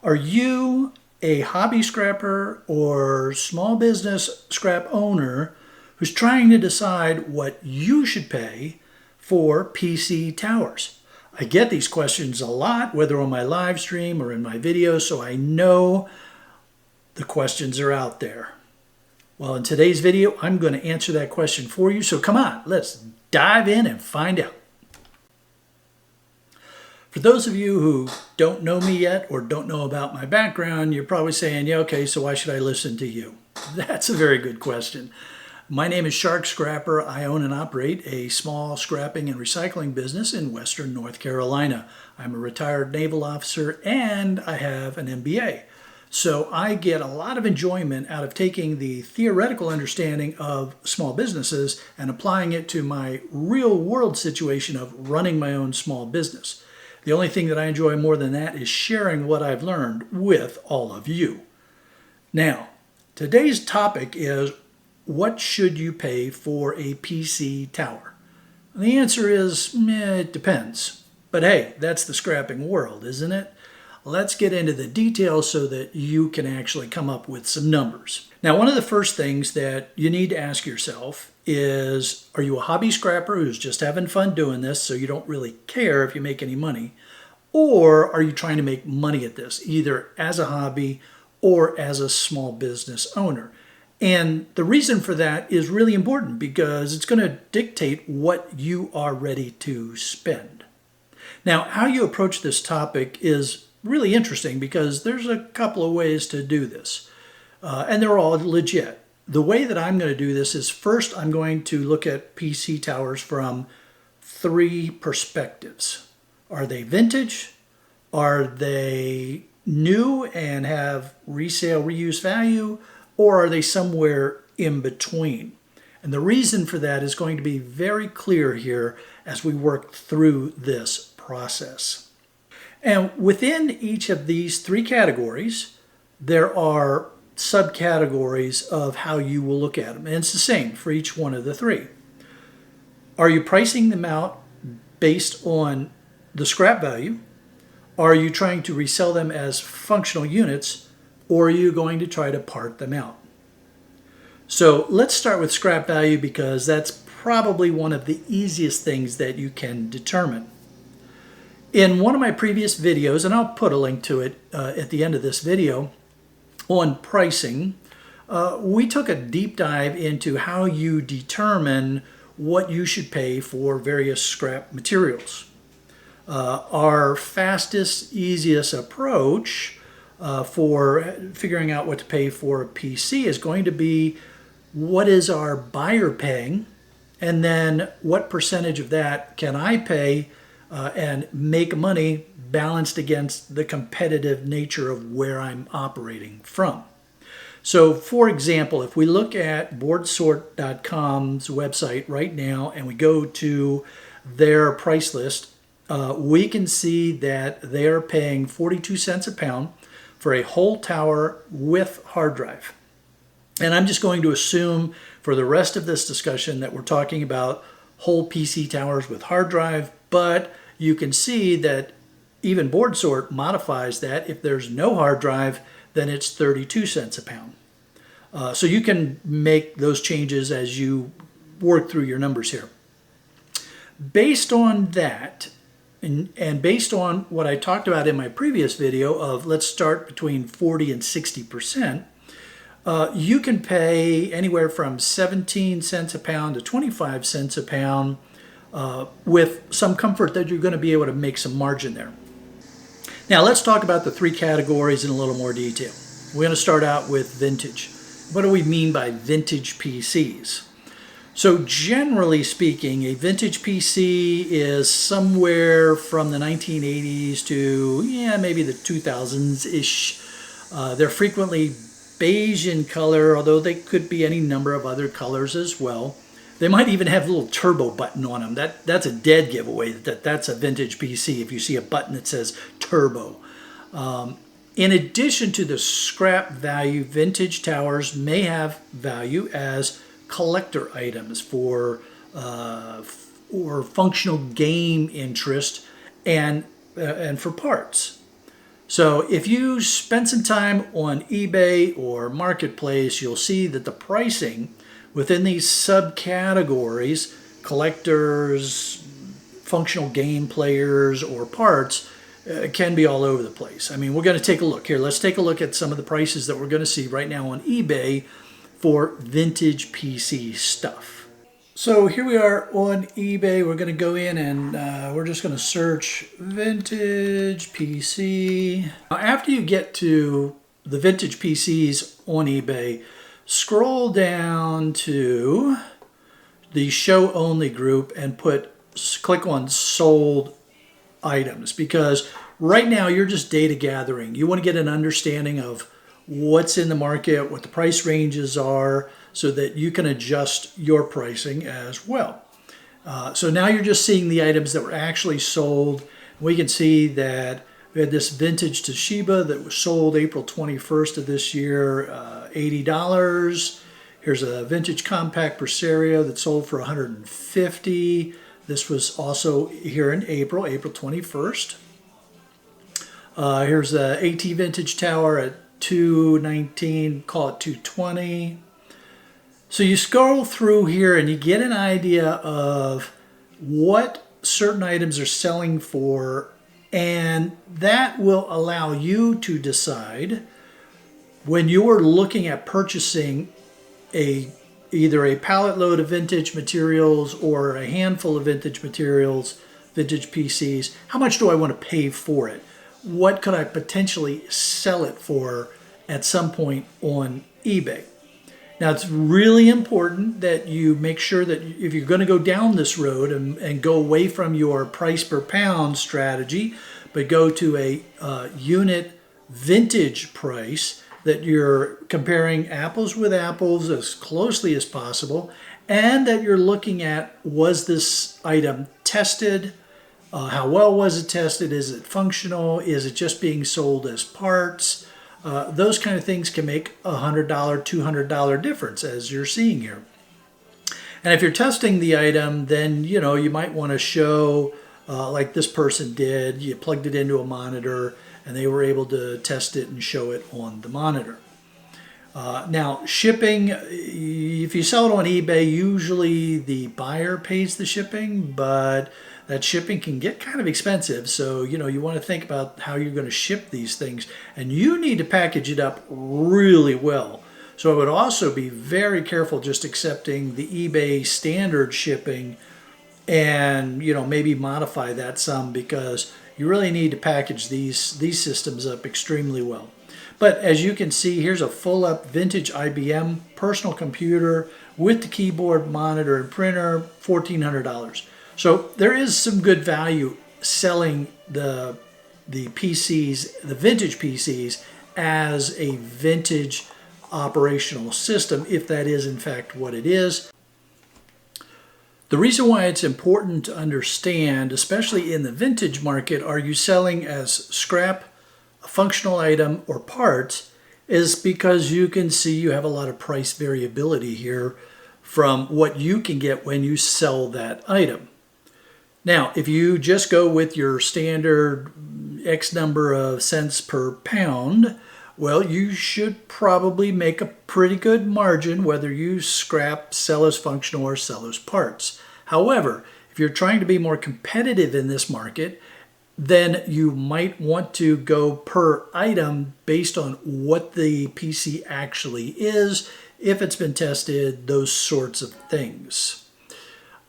Are you a hobby scrapper or small business scrap owner who's trying to decide what you should pay for PC towers? I get these questions a lot, whether on my live stream or in my videos, so I know the questions are out there. Well, in today's video, I'm going to answer that question for you. So come on, let's dive in and find out. For those of you who don't know me yet or don't know about my background, you're probably saying, yeah, okay, so why should I listen to you? That's a very good question. My name is Shark Scrapper. I own and operate a small scrapping and recycling business in Western North Carolina. I'm a retired naval officer and I have an MBA. So I get a lot of enjoyment out of taking the theoretical understanding of small businesses and applying it to my real world situation of running my own small business. The only thing that I enjoy more than that is sharing what I've learned with all of you. Now, today's topic is, what should you pay for a PC tower? And the answer is, it depends. But hey, that's the scrapping world, isn't it? Let's get into the details so that you can actually come up with some numbers. Now, one of the first things that you need to ask yourself is, are you a hobby scrapper who's just having fun doing this so you don't really care if you make any money? Or are you trying to make money at this, either as a hobby or as a small business owner? And the reason for that is really important because it's going to dictate what you are ready to spend. Now, how you approach this topic is really interesting because there's a couple of ways to do this, and they're all legit. The way that I'm going to do this is, first I'm going to look at PC towers from three perspectives. Are they vintage? Are they new and have resale reuse value? Or are they somewhere in between? And the reason for that is going to be very clear here as we work through this process. And within each of these three categories, there are subcategories of how you will look at them. And it's the same for each one of the three. Are you pricing them out based on the scrap value? Are you trying to resell them as functional units? Or are you going to try to part them out? So let's start with scrap value because that's probably one of the easiest things that you can determine. In one of my previous videos, and I'll put a link to it at the end of this video, on pricing, we took a deep dive into how you determine what you should pay for various scrap materials. Our fastest, easiest approach for figuring out what to pay for a PC is going to be, what is our buyer paying, and then what percentage of that can I pay and make money balanced against the competitive nature of where I'm operating from. So for example, if we look at boardsort.com's website right now and we go to their price list, we can see that they're paying 42 cents a pound for a whole tower with hard drive. And I'm just going to assume for the rest of this discussion that we're talking about whole PC towers with hard drive, but you can see that even BoardSort modifies that. If there's no hard drive, then it's 32 cents a pound. So you can make those changes as you work through your numbers here. Based on that, and based on what I talked about in my previous video of let's start between 40 and 60%, you can pay anywhere from 17 cents a pound to 25 cents a pound with some comfort that you're going to be able to make some margin there. Now let's talk about the three categories in a little more detail. We're going to start out with vintage. What do we mean by vintage PCs? So generally speaking, a vintage PC is somewhere from the 1980s to maybe the 2000s-ish. They're frequently beige in color, although they could be any number of other colors as well. They might even have a little turbo button on them. That's a dead giveaway that's a vintage PC if you see a button that says turbo. In addition to the scrap value, vintage towers may have value as collector items for or functional game interest and for parts. So if you spend some time on eBay or Marketplace, you'll see that the pricing within these subcategories, collectors, functional game players, or parts, can be all over the place. I mean, we're going to take a look here. Let's take a look at some of the prices that we're going to see right now on eBay for vintage PC stuff. So here we are on eBay. We're going to go in and we're just going to search vintage PC. Now, after you get to the vintage PCs on eBay, scroll down to the show only group and click on sold items, because right now you're just data gathering. You want to get an understanding of what's in the market, what the price ranges are, so that you can adjust your pricing as well. So now you're just seeing the items that were actually sold. We can see that we had this vintage Toshiba that was sold April 21st of this year, $80. Here's a vintage compact Presario that sold for $150. This was also here in April 21st. Here's a AT Vintage Tower at $219, call it $220. So you scroll through here and you get an idea of what certain items are selling for, and that will allow you to decide when you're looking at purchasing either a pallet load of vintage materials or a handful of vintage materials, vintage PCs, how much do I want to pay for it? What could I potentially sell it for at some point on eBay? Now, it's really important that you make sure that if you're going to go down this road and go away from your price per pound strategy, but go to a unit vintage price, that you're comparing apples with apples as closely as possible, and that you're looking at, was this item tested? How well was it tested? Is it functional? Is it just being sold as parts? Those kind of things can make a $100, $200 difference, as you're seeing here. And if you're testing the item, then you might want to show, like this person did. You plugged it into a monitor, and they were able to test it and show it on the monitor. Now, shipping, if you sell it on eBay, usually the buyer pays the shipping, but that shipping can get kind of expensive. So, you want to think about how you're going to ship these things, and you need to package it up really well. So I would also be very careful just accepting the eBay standard shipping and, maybe modify that some, because you really need to package these systems up extremely well. But as you can see, here's a full up vintage IBM personal computer with the keyboard, monitor, and printer, $1,400. So there is some good value selling the PCs, the vintage PCs, as a vintage operational system, if that is in fact what it is. The reason why it's important to understand, especially in the vintage market, are you selling as scrap, a functional item, or parts, is because you can see you have a lot of price variability here from what you can get when you sell that item. Now, if you just go with your standard X number of cents per pound, well, you should probably make a pretty good margin whether you scrap, sell as functional, or sell as parts. However, if you're trying to be more competitive in this market, then you might want to go per item based on what the PC actually is, if it's been tested, those sorts of things.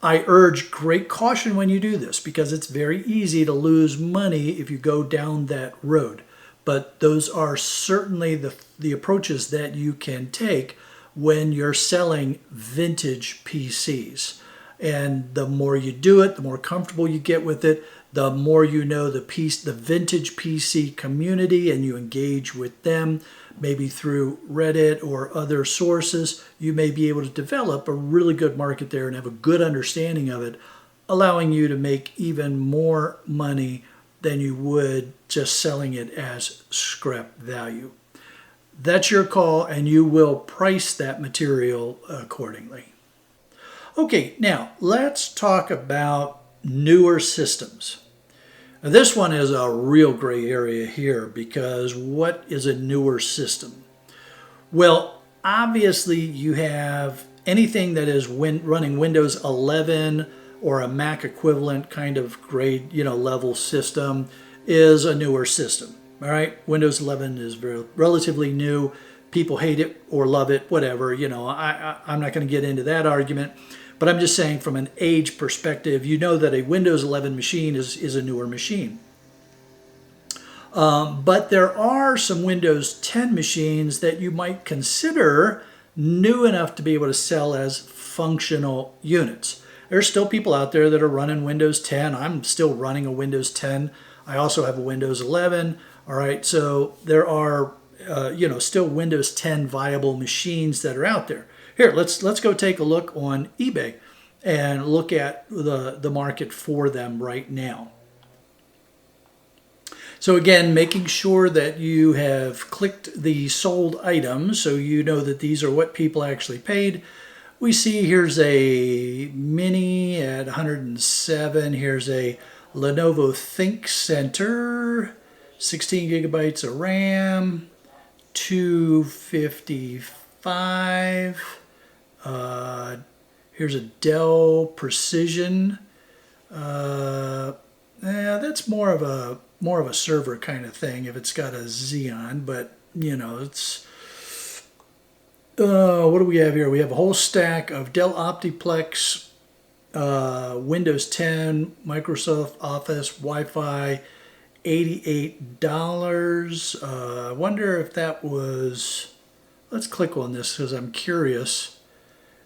I urge great caution when you do this, because it's very easy to lose money if you go down that road. But those are certainly the approaches that you can take when you're selling vintage PCs. And the more you do it, the more comfortable you get with it, the more you know the vintage PC community, and you engage with them, maybe through Reddit or other sources, you may be able to develop a really good market there and have a good understanding of it, allowing you to make even more money than you would just selling it as scrap value. That's your call, and you will price that material accordingly. Okay, now let's talk about newer systems. Now, this one is a real gray area here because what is a newer system? Well, obviously you have anything that is running Windows 11 or a Mac equivalent kind of grade, level system is a newer system. All right, Windows 11 is relatively new. People hate it or love it, whatever. I'm not going to get into that argument, but I'm just saying from an age perspective, you know that a Windows 11 machine is a newer machine. But there are some Windows 10 machines that you might consider new enough to be able to sell as functional units. There's still people out there that are running Windows 10. I'm still running a Windows 10. I also have a Windows 11. All right, so there are still Windows 10 viable machines that are out there. Here, let's go take a look on eBay and look at the market for them right now. So again, making sure that you have clicked the sold items so you know that these are what people actually paid. We see here's a Mini at 107. Here's a Lenovo ThinkCentre, 16 gigabytes of RAM, 255. Here's a Dell Precision. That's more of a server kind of thing if it's got a Xeon, but it's what do we have here? We have a whole stack of Dell Optiplex, Windows 10, Microsoft Office, Wi-Fi, $88. I wonder if that was, let's click on this because I'm curious.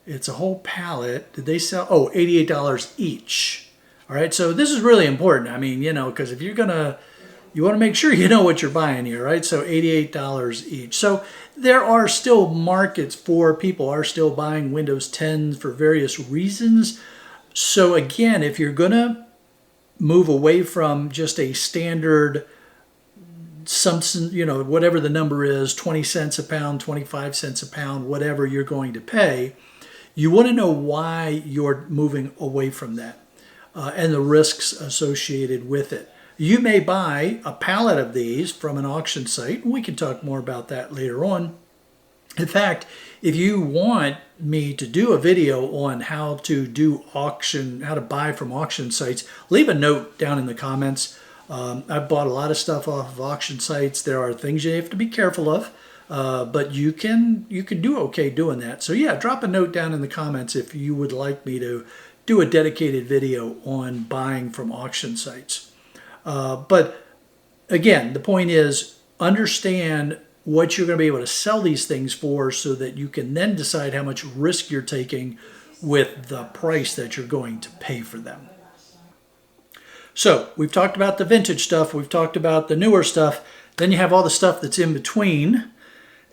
It's a whole pallet. Did they sell? Oh, $88 each. All right, so this is really important. I mean, because if you want to make sure you know what you're buying here, right? So $88 each. So there are still markets for people are still buying Windows 10 for various reasons. So again, if you're going to move away from just a standard, whatever the number is, 20 cents a pound, 25 cents a pound, whatever you're going to pay, you want to know why you're moving away from that. And the risks associated with it. You may buy a pallet of these from an auction site. We can talk more about that later on. In fact, if you want me to do a video on how to buy from auction sites, leave a note down in the comments. I've bought a lot of stuff off of auction sites. There are things you have to be careful of, but you can do okay doing that. So yeah, drop a note down in the comments if you would like me to do a dedicated video on buying from auction sites. But again, the point is understand what you're going to be able to sell these things for so that you can then decide how much risk you're taking with the price that you're going to pay for them. So we've talked about the vintage stuff. We've talked about the newer stuff. Then you have all the stuff that's in between.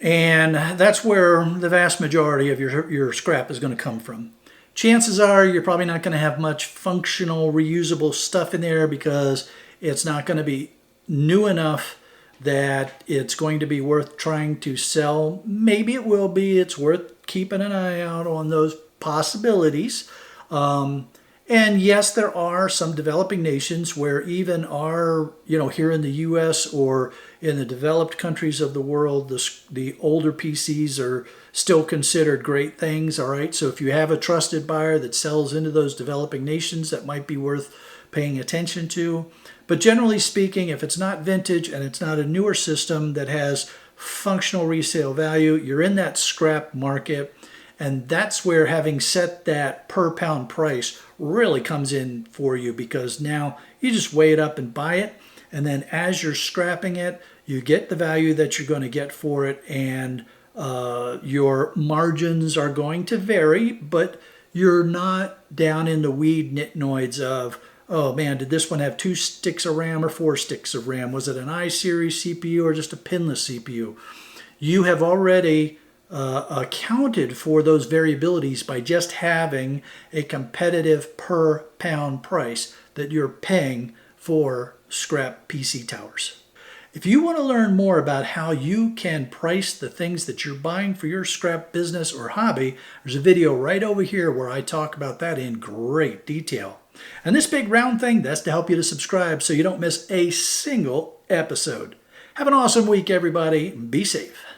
And that's where the vast majority of your scrap is going to come from. Chances are you're probably not going to have much functional, reusable stuff in there because it's not going to be new enough that it's going to be worth trying to sell. Maybe it will be. It's worth keeping an eye out on those possibilities. And yes, there are some developing nations where even here in the U.S. or in the developed countries of the world, the older PCs are still considered great things, all right? So if you have a trusted buyer that sells into those developing nations, that might be worth paying attention to. But generally speaking, if it's not vintage and it's not a newer system that has functional resale value, you're in that scrap market. And that's where having set that per pound price really comes in for you because now you just weigh it up and buy it. And then as you're scrapping it, you get the value that you're going to get for it. And your margins are going to vary, but you're not down in the weed nitnoids of, oh man, did this one have 2 sticks of RAM or 4 sticks of RAM? Was it an iSeries CPU or just a pinless CPU? You have already accounted for those variabilities by just having a competitive per pound price that you're paying for scrap PC towers. If you want to learn more about how you can price the things that you're buying for your scrap business or hobby, there's a video right over here where I talk about that in great detail. And this big round thing, that's to help you to subscribe so you don't miss a single episode. Have an awesome week, everybody. Be safe.